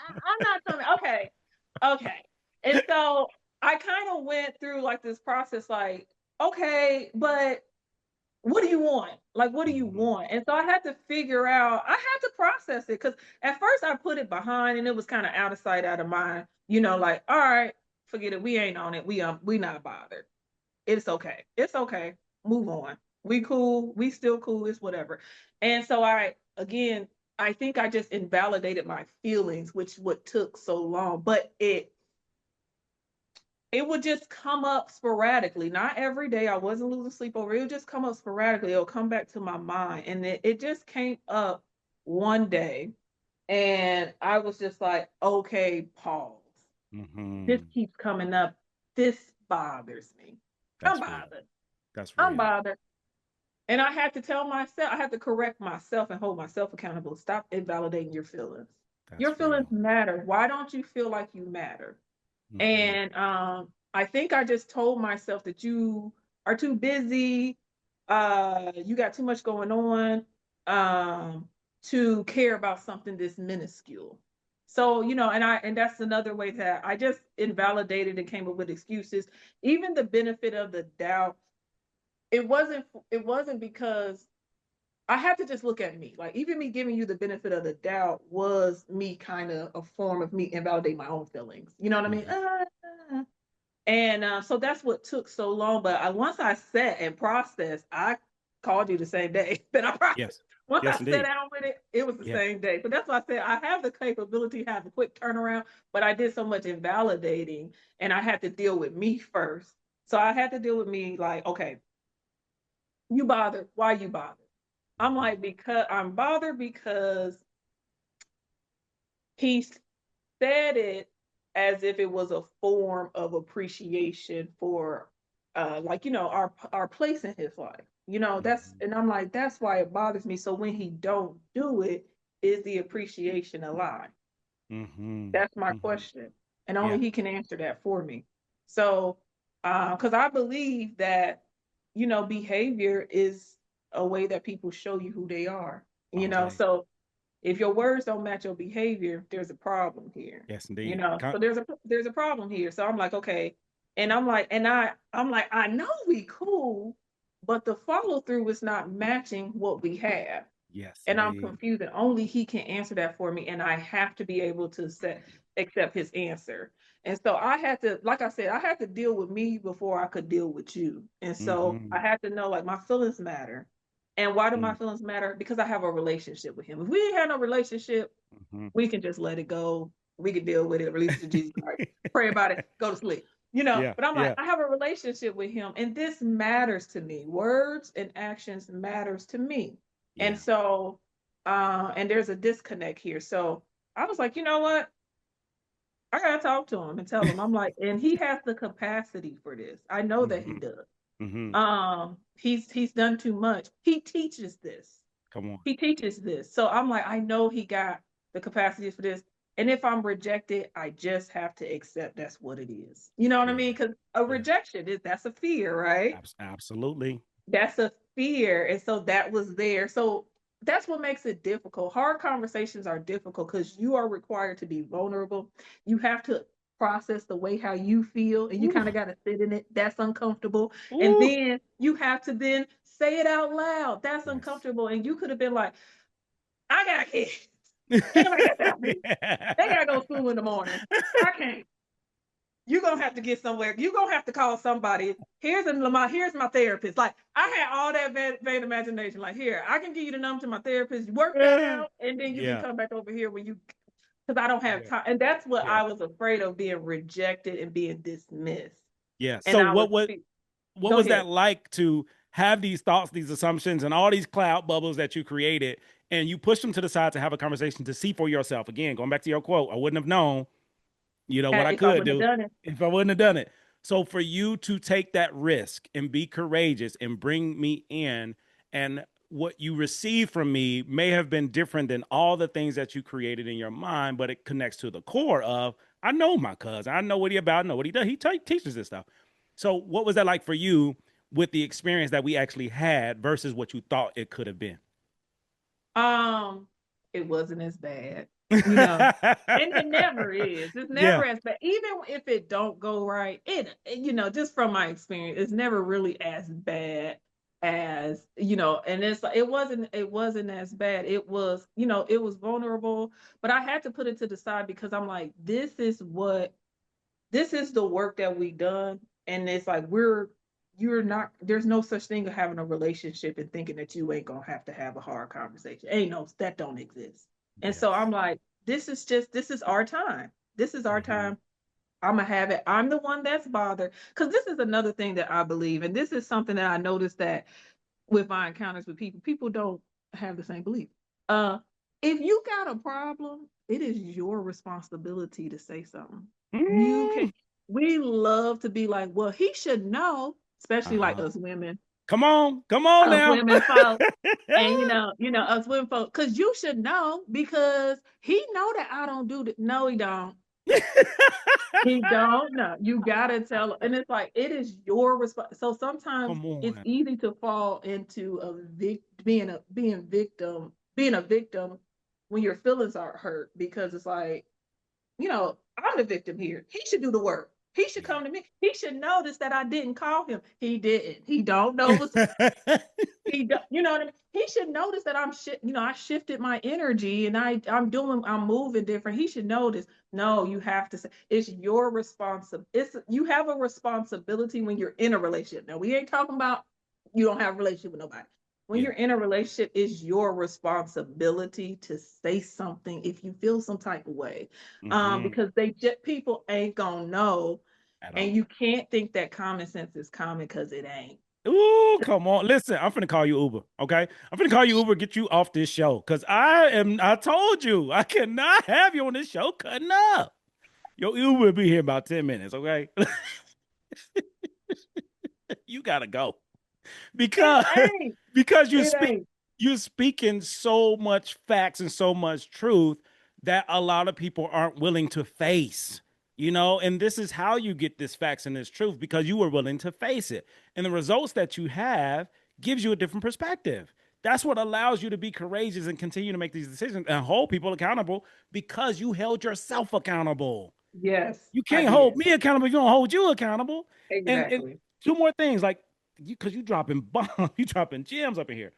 I'm not coming. Okay. Okay. And so I kind of went through like this process, like, okay, but what do you want? Like, what do you Mhm. want? And so I had to figure out, I had to process it because at first I put it behind and it was kind of out of sight, out of mind, like, all right, forget it. We ain't on it. We not bothered. It's okay. It's okay. Move on. We cool. We still cool. It's whatever. And so again, I think I just invalidated my feelings, which what took so long, but it would just come up sporadically, not every day. I wasn't losing sleep over it. It would just come up sporadically. It'll come back to my mind. And it just came up one day. And I was just like, okay, pause. This Mhm. keeps coming up. This bothers me. I'm That's real. bothered. That's I'm real. bothered. And I had to tell myself, I had to correct myself and hold myself accountable. Stop invalidating your feelings. Your That's feelings real. matter. Why don't you feel like you matter? Hmm. And I think I just told myself that you are too busy, you got too much going on, to care about something this minuscule. So, and that's another way that I just invalidated and came up with excuses. Even the benefit of the doubt, it wasn't because I had to just look at me. Like, even me giving you the benefit of the doubt was me kind of a form of me invalidating my own feelings. You know what I mean? Hmm. And so that's what took so long. But once I sat and processed, I called you the same day that I processed. Yes. Once I Yes, sat indeed. down with it, it was the Yeah. same day. So that's why I said I have the capability to have a quick turnaround, but I did so much invalidating and I had to deal with me first. So I had to deal with me like, okay, you bothered. Why you bothered? I'm Mhm. like, because I'm bothered because he said it as if it was a form of appreciation for like our place in his life. That's, Mhm. and I'm like, that's why it bothers me. So when he don't do it, is the appreciation a lie? Mhm. That's my Mhm. question. And only Yeah. he can answer that for me. So because I believe that behavior is a way that people show you who they are. All day. So if your words don't match your behavior, there's a problem here. Yes, indeed. So there's a problem here. So I'm like, okay. And I'm like, I know we cool, but the follow through is not matching what we have. Yes, And I'm indeed. confused, and only he can answer that for me. And I have to be able to accept his answer. And so I had to, like I said, I had to deal with me before I could deal with you. And so I Mhm. had to know, like, my feelings matter. And why do my Mm. feelings matter? Because I have a relationship with him. If we ain't had no relationship, Mhm. we can just let it go. We can deal with it, release it to Jesus Christ, pray about it, go to sleep. Yeah. But I'm like, Yeah. I have a relationship with him, and this matters to me. Words and actions matters to me. And Yeah. so, and there's a disconnect here. So I was like, you know what? I gotta talk to him and tell him. I'm like, and he has the capacity for this. I know that he Mhm. does. Mhm. He's done too much. He teaches this. Come on. He teaches this. So I'm like, I know he got the capacity for this. And if I'm rejected, I just have to accept that's what it is. You know what I Yeah. mean? Because a Yeah. rejection is that's a fear, right? Absolutely. That's a fear. And so that was there. So that's what makes it difficult. Hard conversations are difficult because you are required to be vulnerable. You have to process the way how you feel, and you Ooh. kind of got to sit in it. That's uncomfortable. And Ooh. then you have to then say it out loud. That's Yes. uncomfortable. And you could have been like, I got kids. Ain't nobody got that me. They gotta go to school in the morning. I can't. You're gonna have to get somewhere. You're gonna have to call somebody. Here's my therapist. Like, I had all that vain imagination. Like, here, I can give you the number to my therapist. Work that out, and then you can Yeah. come back over here when you, because I don't have Yeah. time. And that's what Yeah. I was afraid of, being rejected and being dismissed. Yeah. And So I was, what go was that ahead. like to have these thoughts, these assumptions, and all these cloud bubbles that you created, and you push them to the side to have a conversation to see for yourself? Again, going back to your quote, I wouldn't have known, what I If I could wouldn't have do done it, if I wouldn't have done it. So for you to take that risk and be courageous and bring me in, and what you receive from me may have been different than all the things that you created in your mind, but it connects to the core of, I know my cousin, I know what he about, I know what he does. He teaches this stuff. So what was that like for you with the experience that we actually had versus what you thought it could have been? um, it wasn't as bad. You know, and it never is. It's Yeah. never as bad. Even if it don't go right, just from my experience, it's never really as bad as, and it wasn't as bad. It was vulnerable, but I had to put it to the side because I'm like, this is the work that we done. And it's like, you're not, there's no such thing as having a relationship and thinking that you ain't gonna have to have a hard conversation. Ain't no, that don't exist. And so Yes. I'm like, this is our time. This is our Hmm. time. I'm gonna have it. I'm the one that's bothered. Because this is another thing that I believe, and this is something that I noticed that with my encounters with people don't have the same belief. Uh, if you got a problem, it is your responsibility to say something. You can. Mm. We love to be like, well, he should know, especially like Uh-huh. us women. come on Us now. women folk, and us women folk, because you should know, because he know that I don't do that. No, he don't. He don't know. You gotta tell, and it's like it is your response. So sometimes Come it's on. easy to fall into being a victim when your feelings are hurt, because it's like, I'm the victim here. He should do the work. He should Yeah. come to me. He should notice that I didn't call him. He didn't. He don't know what's he do, you know what I mean? He should notice that I shifted my energy, and I'm moving different. He should notice. No, you have to say it's your responsibility. You have a responsibility when you're in a relationship. Now, we ain't talking about you don't have a relationship with nobody. When Yeah. you're in a relationship, it's your responsibility to say something if you feel some type of way. Hmm. Because people ain't gonna know, At and all. you can't think that common sense is common, because it ain't. Ooh, come on. Listen, I'm finna call you Uber, okay? I'm finna call you Uber, get you off this show. Cause I told you, I cannot have you on this show cutting up. Your Uber will be here in about 10 minutes, okay? You gotta go. It Because ain't. because It ain't. you're speaking so much facts and so much truth that a lot of people aren't willing to face, and this is how you get this facts and this truth, because you were willing to face it, and the results that you have gives you a different perspective. That's what allows you to be courageous and continue to make these decisions and hold people accountable, because you held yourself accountable. Yes, You I can't hold did. me accountable if you don't hold you accountable. And Exactly. two more things, like, because you dropping bombs, you dropping gems up in here.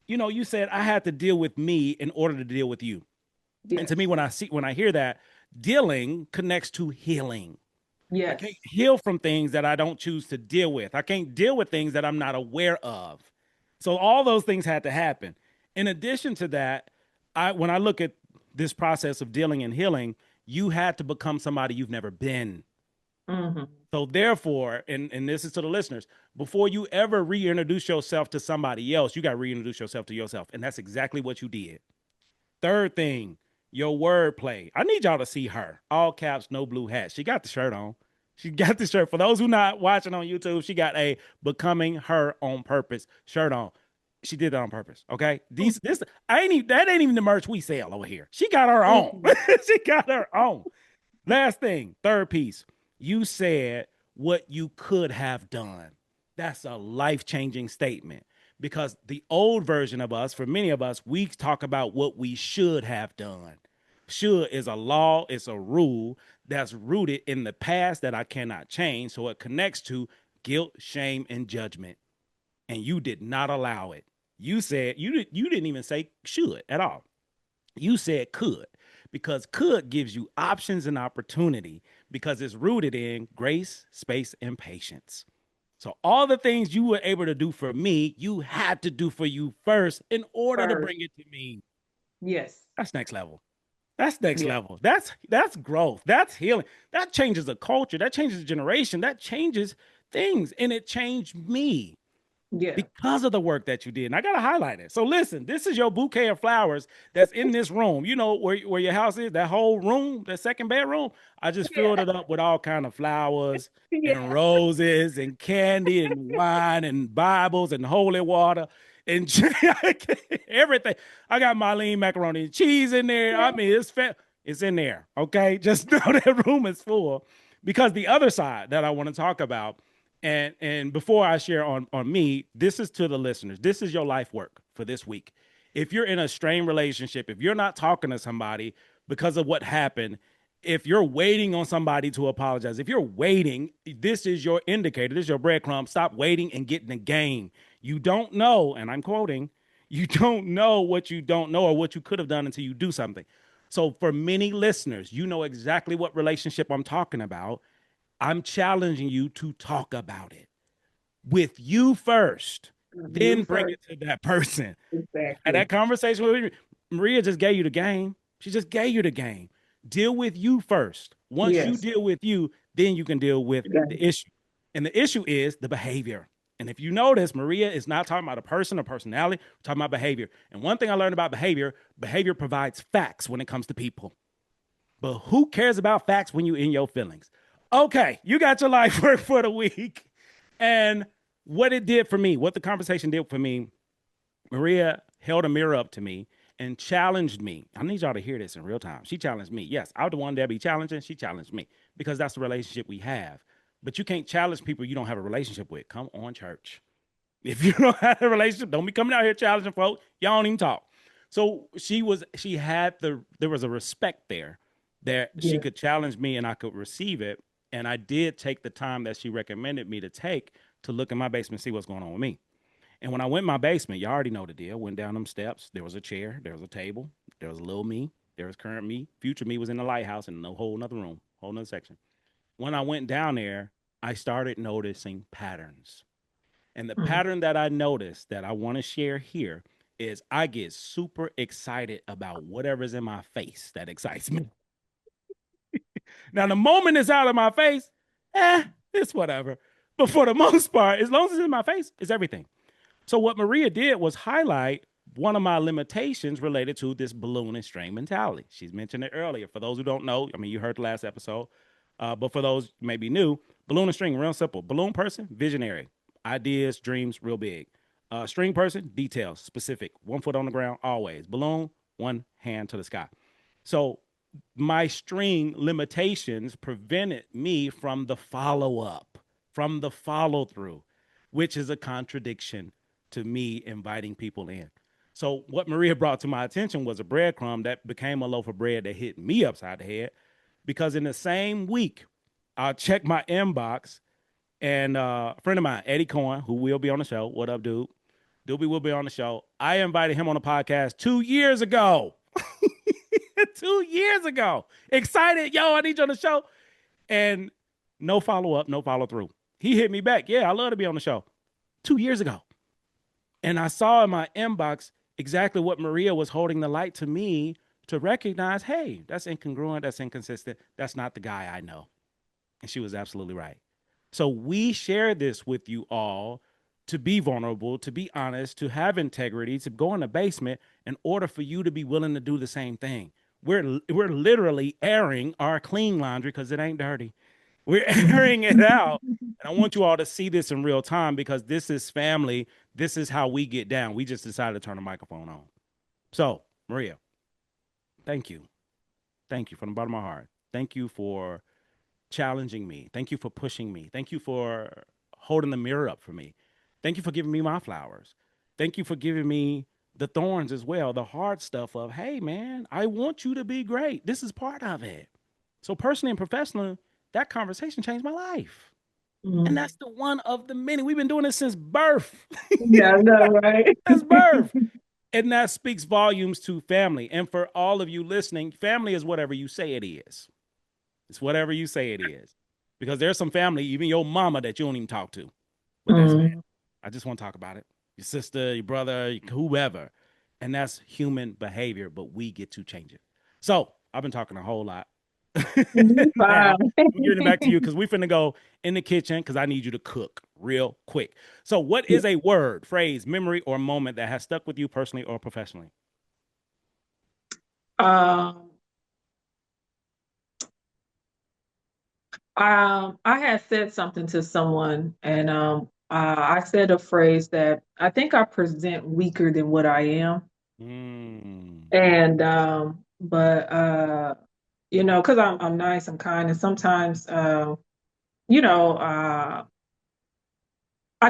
You said I had to deal with me in order to deal with you. And to me, Yes. when I hear that, dealing connects to healing. I can't Yes. heal from things that I don't choose to deal with. I can't deal with things that I'm not aware of. So all those things had to happen. In addition to that, when I look at this process of dealing and healing, you had to become somebody you've never been. Hmm. So therefore, and this is to the listeners, before you ever reintroduce yourself to somebody else, you got to reintroduce yourself to yourself. And that's exactly what you did. Third thing, your wordplay. I need y'all to see her. All caps, no blue hat. She got the shirt on. She got the shirt. For those who not watching on YouTube, she got a becoming her on purpose shirt on. She did that on purpose. Okay. That ain't even the merch we sell over here. She got her own. Hmm. She got her own. Last thing, third piece. You said what you could have done. That's a life changing statement, because the old version of us, for many of us, we talk about what we should have done. Should is a law, it's a rule that's rooted in the past that I cannot change. So it connects to guilt, shame, and judgment. And you did not allow it. You said you didn't even say should at all. You said could, because could gives you options and opportunity, because it's rooted in grace, space, and patience. So all the things you were able to do for me, you had to do for you first in order to First. bring it to me. Yes. That's next level. That's next Yes. level. That's growth. That's healing. That changes the culture. That changes the generation. That changes things. And it changed me Yeah. because of the work that you did. And I got to highlight it. So listen, this is your bouquet of flowers that's in this room. You know where your house is, that whole room, that second bedroom. I just filled Yeah. it up with all kind of flowers and Yeah. roses and candy and wine and Bibles and holy water and everything. I got Marlene macaroni and cheese in there. I Yeah. mean, it's in there. Okay. Just know that room is full, because the other side that I want to talk about, and before I share on me, this is to the listeners. This is your life work for this week. If you're in a strained relationship, if you're not talking to somebody because of what happened, if you're waiting on somebody to apologize, if you're waiting, this is your indicator. This is your breadcrumb. Stop waiting and get in the game. You don't know, and I'm quoting, you don't know what you don't know or what you could have done until you do something. So for many listeners, you know exactly what relationship I'm talking about. I'm challenging you to talk about it with you first, You then bring first. it to that person. And Exactly. that conversation with Maria just gave you the game. She just gave you the game. Deal with you first. Once you Yes. deal with you, then you can deal with Okay. the issue. And the issue is the behavior. And if you notice, Maria is not talking about a person or personality, we're talking about behavior. And one thing I learned about behavior provides facts when it comes to people. But who cares about facts when you're in your feelings? Okay, you got your life work for the week. And what it did for me, what the conversation did for me, Maria held a mirror up to me and challenged me. I need y'all to hear this in real time. She challenged me. Yes, I was the one that be challenging. She challenged me because that's the relationship we have. But you can't challenge people you don't have a relationship with. Come on, church. If you don't have a relationship, don't be coming out here challenging folks. Y'all don't even talk. So she had there was a respect there that she Yeah. could challenge me and I could receive it. And I did take the time that she recommended me to take to look in my basement and see what's going on with me. And when I went in my basement, you already know the deal. Went down them steps. There was a chair. There was a table. There was a little me. There was current me. Future me was in the lighthouse in a whole another room, whole another section. When I went down there, I started noticing patterns. And the Mm. pattern that I noticed that I want to share here is I get super excited about whatever's in my face that excites me. Now, the moment it's out of my face, it's whatever. But for the most part, as long as it's in my face, it's everything. So what Maria did was highlight one of my limitations related to this balloon and string mentality. She's mentioned it earlier. For those who don't know, I mean, you heard the last episode, but for those maybe new, balloon and string, real simple. Balloon person, visionary, ideas, dreams, real big. String person, details, specific. 1 foot on the ground, always. Balloon, one hand to the sky. So my string limitations prevented me from the follow up, from the follow through, which is a contradiction to me inviting people in. So what Maria brought to my attention was a breadcrumb that became a loaf of bread that hit me upside the head because in the same week, I checked my inbox and a friend of mine, Eddie Cohen, who will be on the show. What up, dude? Doobie will be on the show. I invited him on the podcast 2 years ago. 2 years ago. Excited. Yo, I need you on the show. And no follow up, no follow through. He hit me back. Yeah, I love to be on the show. 2 years ago. And I saw in my inbox exactly what Maria was holding the light to me to recognize, hey, that's incongruent, that's inconsistent. That's not the guy I know. And she was absolutely right. So we share this with you all to be vulnerable, to be honest, to have integrity, to go in the basement in order for you to be willing to do the same thing. We're literally airing our clean laundry because it ain't dirty. We're airing it out. And I want you all to see this in real time because this is family. This is how we get down. We just decided to turn the microphone on. So, Maria, thank you. Thank you from the bottom of my heart. Thank you for challenging me. Thank you for pushing me. Thank you for holding the mirror up for me. Thank you for giving me my flowers. Thank you for giving me the thorns as well, the hard stuff of, hey, man, I want you to be great. This is part of it. So, personally and professionally, that conversation changed my life. And Mm. that's the one of the many. We've been doing this since birth. Yeah, I know, right? Since birth. And that speaks volumes to family. And for all of you listening, family is whatever you say it is. It's whatever you say it is. Because there's some family, even your mama, that you don't even talk to. But that's bad. Mm. I just want to talk about it. Your sister, your brother, whoever. And that's human behavior, but we get to change it. So I've been talking a whole lot. You Now, fine. I'm giving it back to you because we finna go in the kitchen because I need you to cook real quick. So, what Yeah. is a word, phrase, memory, or moment that has stuck with you personally or professionally? Um, I had said something to someone, and I said a phrase that I think I present weaker than what I am, Mm. and but because I'm nice, I'm kind, and sometimes you know, I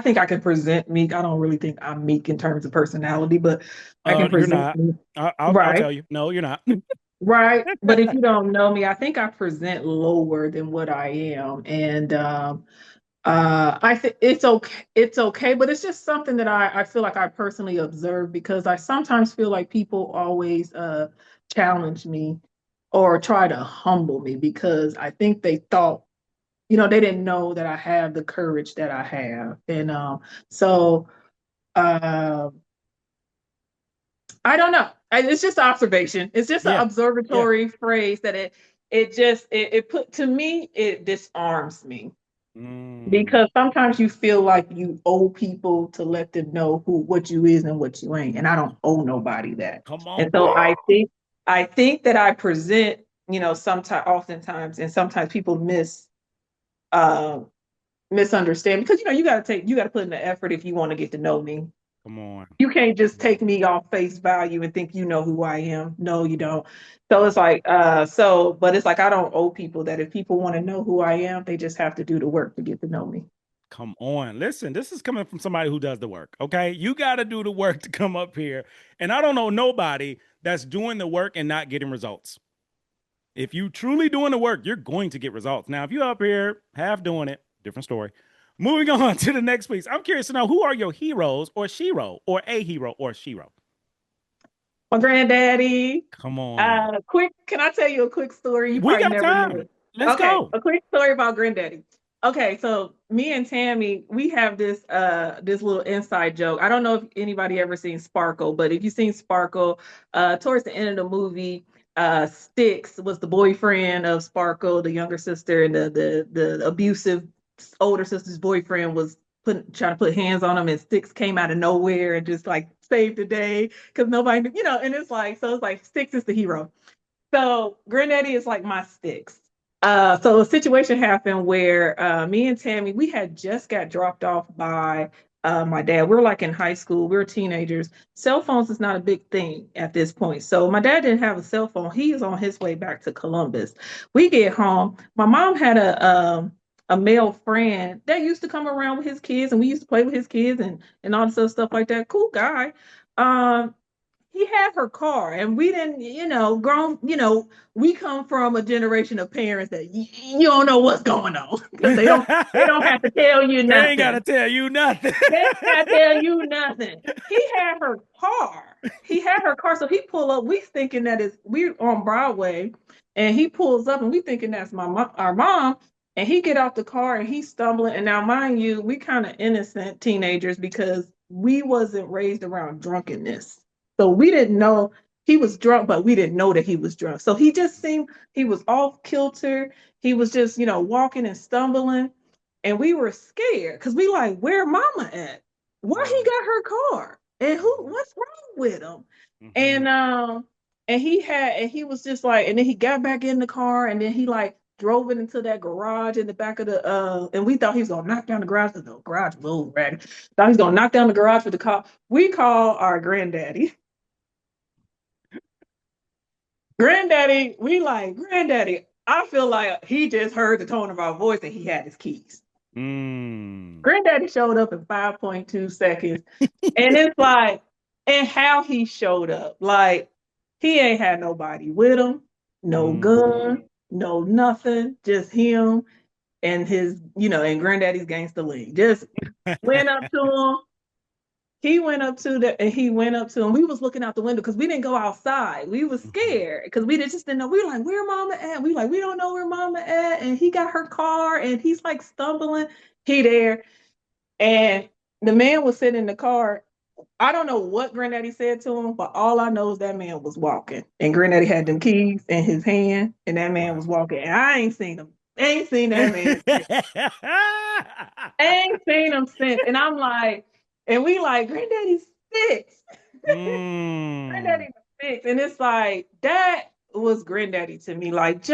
think I can present meek. I don't really think I'm meek in terms of personality, but I can You're present not. meek. I'll Right, tell you. No, you're not. right. But if you don't know me, I think I present lower than what I am, and I think it's okay, but it's just something that I feel like I personally observe because I sometimes feel like people always challenge me or try to humble me because I think they thought, they didn't know that I have the courage that I have. And so uh, I don't know. It's just observation. It's just an Yeah. Yeah. observatory phrase that it put to me, it disarms me. Mm. Because sometimes you feel like you owe people to let them know what you is and what you ain't. And I don't owe nobody that. Come And on, so girl. I think that I present, sometimes oftentimes, and sometimes people miss uh misunderstand because you got to put in the effort if you want to get to know me. Come on. You can't just take me off face value and think you know who I am. No, you don't. So it's like, but it's like I don't owe people that. If people want to know who I am, they just have to do the work to get to know me. Come on. Listen, this is coming from somebody who does the work. Okay. You got to do the work to come up here. And I don't know nobody that's doing the work and not getting results. If you truly doing the work, you're going to get results. Now, if you're up here half doing it, different story. Moving on to the next piece. I'm curious to know, who are your heroes or shero or a hero or shero? My granddaddy. Come on. Can I tell you a quick story? You We probably got never knew time. it. Let's Okay, go. a quick story about granddaddy. Okay, so me and Tammy, we have this little inside joke. I don't know if anybody ever seen Sparkle, but if you've seen Sparkle, towards the end of the movie, Styx was the boyfriend of Sparkle, the younger sister, and the abusive older sister's boyfriend was trying to put hands on him, and Styx came out of nowhere and just like saved the day because nobody, and it's like Styx is the hero. So Granddaddy is like my Sticks. So a situation happened where me and Tammy, we had just got dropped off by my dad. We were like in high school, we were teenagers. Cell phones is not a big thing at this point. So my dad didn't have a cell phone. He was on his way back to Columbus. We get home. My mom had a male friend that used to come around with his kids, and we used to play with his kids and all this other stuff like that. Cool guy. Um, he had her car, and we didn't, we come from a generation of parents that you don't know what's going on because they don't have to tell you They ain't got to nothing. tell you nothing. They ain't got to tell you nothing. He had her car. He had her car, so he pull up. We thinking that is we on Broadway, and he pulls up, and we thinking that's our mom. And he get out the car, and he's stumbling. And now, mind you, we kind of innocent teenagers because we wasn't raised around drunkenness. So we didn't know he was drunk, but we didn't know that he was drunk. So he just seemed he was off kilter. He was just, walking and stumbling. And we were scared because we like, where mama at? Why he got her car? And what's wrong with him? Mhm. And he was just like, and then he got back in the car, and then he like drove it into that garage in the back of the and we thought he was gonna knock down the garage because the garage was old ragged. Thought he was gonna knock down the garage with the car. We call our granddaddy. Granddaddy, we like, Granddaddy, I feel like he just heard the tone of our voice and he had his keys. Granddaddy showed up in 5.2 seconds. And it's like, and how he showed up. Like, he ain't had nobody with him, no gun, no nothing, just him and his, and Granddaddy's gangster league. Just went up to him. He went up to him. We was looking out the window because we didn't go outside. We was scared because we just didn't know. We were like, where mama at? We like, we don't know where mama at. And he got her car and he's like stumbling. He there. And the man was sitting in the car. I don't know what Granddaddy said to him, but all I know is that man was walking. And Granddaddy had them keys in his hand, and that man was walking. And I ain't seen him. Ain't seen that man. Ain't seen him since. And I'm like, and we like, Granddaddy's 6. Granddaddy was 6. And it's like, that was Granddaddy to me. Like,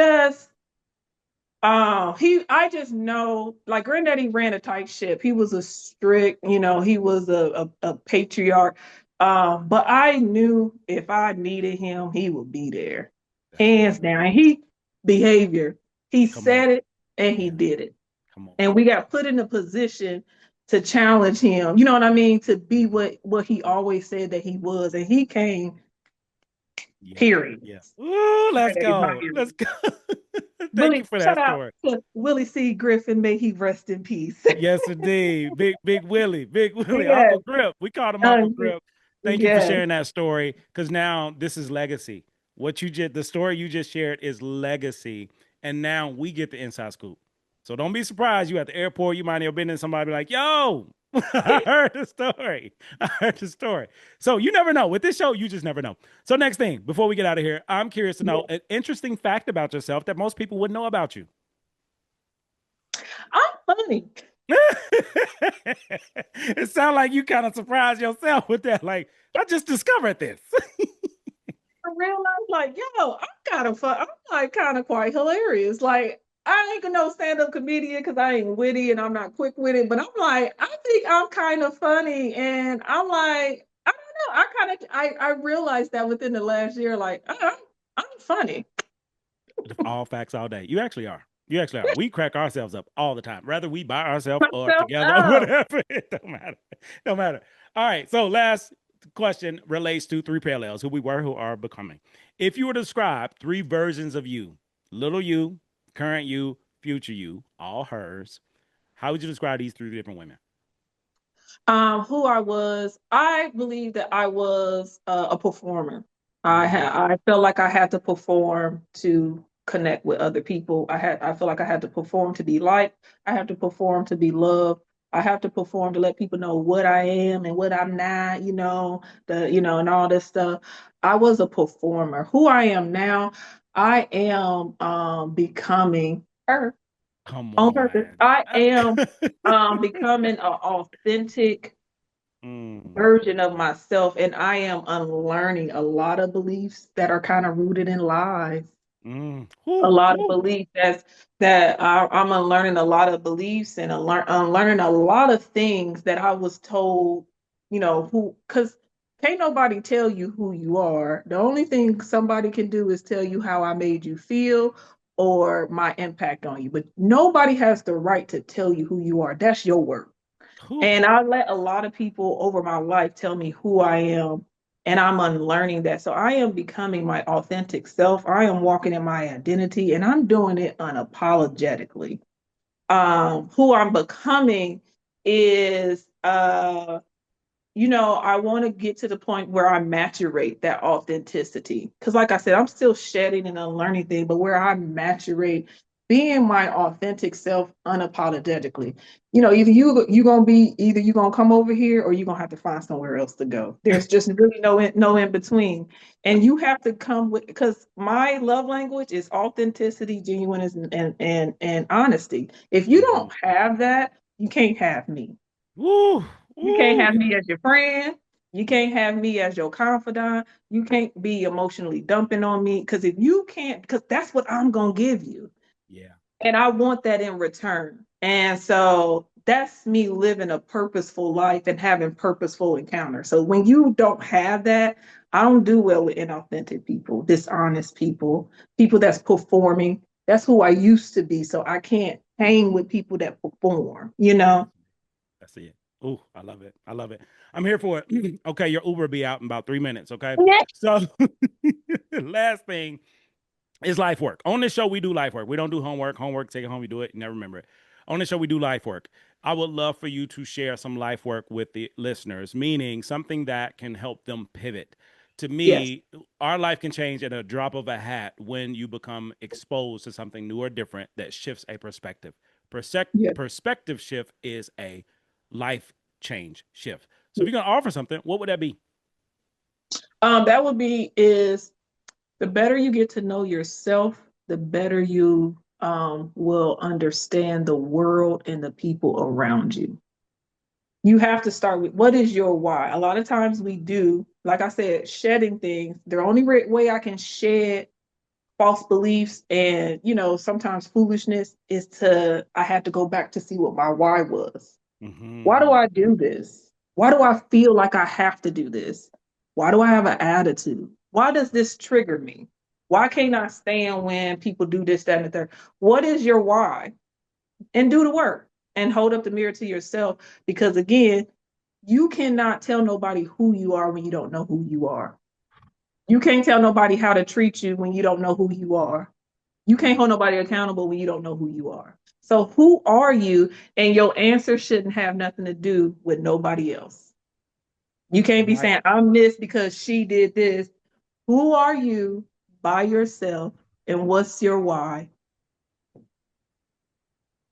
I just know, like, Granddaddy ran a tight ship. He was a strict, he was a patriarch. But I knew if I needed him, he would be there. Hands down. And he said it and he did it. And we got put in a position to challenge him, you know what I mean? To be what he always said that he was. And he came, period. Yes. Ooh, let's go. Let's go. Thank you for that story. Shout out to Willie C. Griffin. May he rest in peace. Yes, indeed. Big Willie. Yes. Uncle Grip. We called him Uncle Grip. Thank you for sharing that story, because now this is legacy. The story you just shared is legacy. And now we get the inside scoop. So don't be surprised. You at the airport, you might have been in, somebody be like, yo, I heard the story. So you never know. With this show, you just never know. So next thing, before we get out of here, I'm curious to know an interesting fact about yourself that most people wouldn't know about you. I'm funny. It sounds like you kind of surprised yourself with that. Like, I just discovered this. I realized, like, yo, I'm like kind of quite hilarious. Like, I ain't no stand-up comedian because I ain't witty and I'm not quick witted, but I'm like, I think I'm kind of funny. And I'm like, I don't know. I realized that within the last year, like, I'm funny. All facts all day. You actually are. You actually are. We crack ourselves up all the time, whether we by ourselves or Myself together or up. whatever. It don't matter. Don't matter. All right. So last question relates to three parallels: who we were, who are becoming. If you were to describe three versions of you, little you, current you, future you, all hers, how would you describe these three different women? Who I was, I believe that I was a performer. Mm-hmm. I felt like I had to perform to connect with other people. I feel like I had to perform to be liked. I have to perform to be loved. I have to perform to let people know what I am and what I'm not, and all this stuff. I was a performer. Who I am now, I am becoming her Come on purpose. on. I am becoming an authentic Mm, version of myself, and I am unlearning a lot of beliefs that are kind of rooted in lies. A whew, lot of whew. beliefs I'm unlearning a lot of beliefs and unlearning a lot of things that I was told, who because can't nobody tell you who you are. The only thing somebody can do is tell you how I made you feel or my impact on you. But nobody has the right to tell you who you are. That's your work. Whew. And I let a lot of people over my life tell me who I am, and I'm unlearning that. So I am becoming my authentic self. I am walking in my identity, and I'm doing it unapologetically. Who I'm becoming is I want to get to the point where I maturate that authenticity. Because, like I said, I'm still shedding and unlearning things, but where I maturate being my authentic self unapologetically. Either you gonna come over here or you're gonna have to find somewhere else to go. There's just really no in between. And you have to come with because my love language is authenticity, genuineness, and honesty. If you Mhm. don't have that, you can't have me. Woo, You can't woo, have me as your friend. You can't have me as your confidant. You can't be emotionally dumping on me because if you can't, because that's what I'm gonna give you. yeah. And I want that in return. And so that's me living a purposeful life and having purposeful encounters. So when you don't have that, I don't do well with inauthentic people, dishonest people, people that's performing. That's who I used to be. So I can't hang with people that perform, you know? That's it. Oh, I love it. I love it. I'm here for it. Okay, your Uber will be out in about 3 minutes. Okay. Yeah. So, last thing is life work. On this show, we do life work. We don't do homework. Homework, take it home, you do it, you never remember it. On this show, we do life work. I would love for you to share some life work with the listeners, meaning something that can help them pivot. To Yes. me, our life can change at a drop of a hat when you become exposed to something new or different that shifts a perspective. Yes. Perspective shift is a life change shift. So if you're gonna offer something, what would that be? That would be is the better you get to know yourself, the better you will understand the world and the people around you. You have to start with what is your why. A lot of times we do, like I said, shedding things. The only way I can shed false beliefs and sometimes foolishness is I had to go back to see what my why was. Why do Mm-hmm. I do this? Why do I feel like I have to do this? Why do I have an attitude? Why does this trigger me? Why can't I stand when people do this, that, and the third? What is your why? And do the work and hold up the mirror to yourself because, again, you cannot tell nobody who you are when you don't know who you are. You can't tell nobody how to treat you when you don't know who you are. You can't hold nobody accountable when you don't know who you are. So, who are you? And your answer shouldn't have nothing to do with nobody else. You can't be Mike, saying, I'm this because she did this. Who are you by yourself? And what's your why?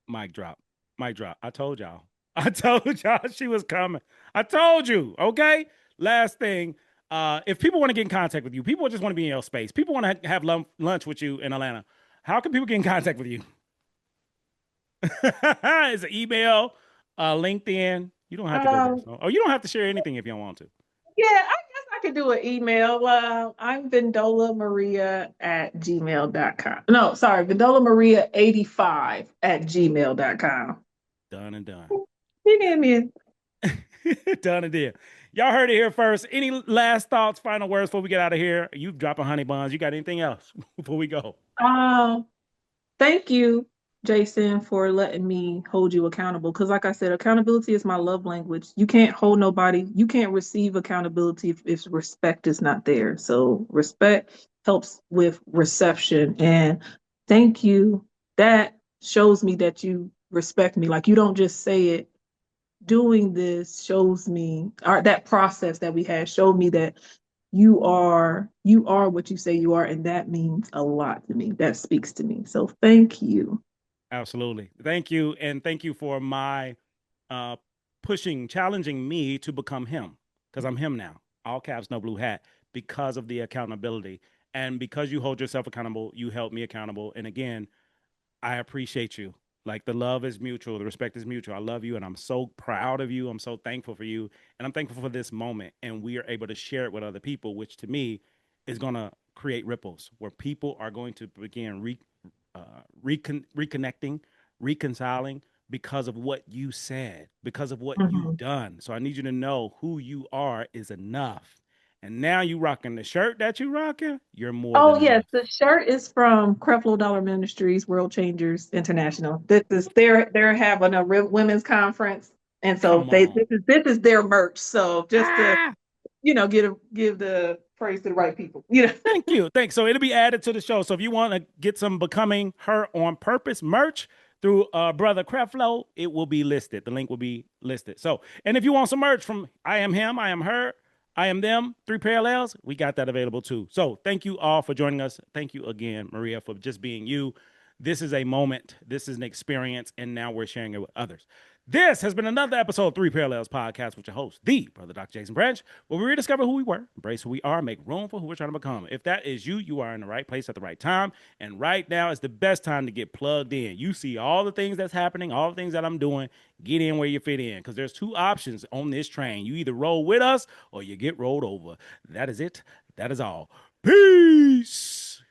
mic drop. Mic drop. I told y'all. I told y'all she was coming. I told you. Okay. Last thing. If people want to get in contact with you, people just want to be in your space. People want to have lunch with you in Atlanta. How can people get in contact with you? Is it email, LinkedIn? You don't have to go Um, personal. Oh, you don't have to share anything if you don't want to. yeah, I guess I could do an email. I'm Vindola Maria at gmail.com. No, sorry, Vindola Maria 85 at gmail.com. Done and done. Yeah. Done and did. Y'all heard it here first. Any last thoughts, final words before we get out of here? You dropping honey buns. You got anything else before we go? Um, Thank you, Jason, for letting me hold you accountable. Because, like I said, accountability is my love language. You can't hold nobody, you can't receive accountability if respect is not there. So, respect helps with reception. And thank you. That shows me that you respect me. Like, you don't just say it. Doing this shows me, or that process that we had showed me that you are what you say you are, and that means a lot to me. That speaks to me. So thank you. Absolutely. Thank you. And thank you for my uh, challenging me to become him because I'm him now. All caps, no blue hat because of the accountability. And because you hold yourself accountable, you help me accountable. And again, I appreciate you. Like the love is mutual, the respect is mutual. I love you and I'm so proud of you. I'm so thankful for you. And I'm thankful for this moment. And we are able to share it with other people, which to me is going to create ripples where people are going to begin reconnecting, reconciling because of what you said, because of what you've Mhm. done. So I need you to know who you are is enough. And now you rocking the shirt that you rocking, you're more Oh than yes, enough. the shirt is from Creflo Dollar Ministries World Changers International. They're having a women's conference, and so Come they on. this is their merch. So just to Ah! give the praise to the right people. Thank you. Thanks. So it'll be added to the show. So if you want to get some Becoming Her on Purpose merch through Brother Creflo, it will be listed. The link will be listed. So, and if you want some merch from I Am Him, I Am Her, I Am Them, Three Parallels, we got that available too. So thank you all for joining us. Thank you again, Maria, for just being you. This is a moment, this is an experience, and now we're sharing it with others. This has been another episode of Three Parallels Podcast with your host, the Brother Dr. Jason Branch, where we rediscover who we were, embrace who we are, make room for who we're trying to become. If that is you, you are in the right place at the right time. And right now is the best time to get plugged in. You see all the things that's happening, all the things that I'm doing. Get in where you fit in because there's two options on this train. You either roll with us or you get rolled over. That is it. That is all. Peace.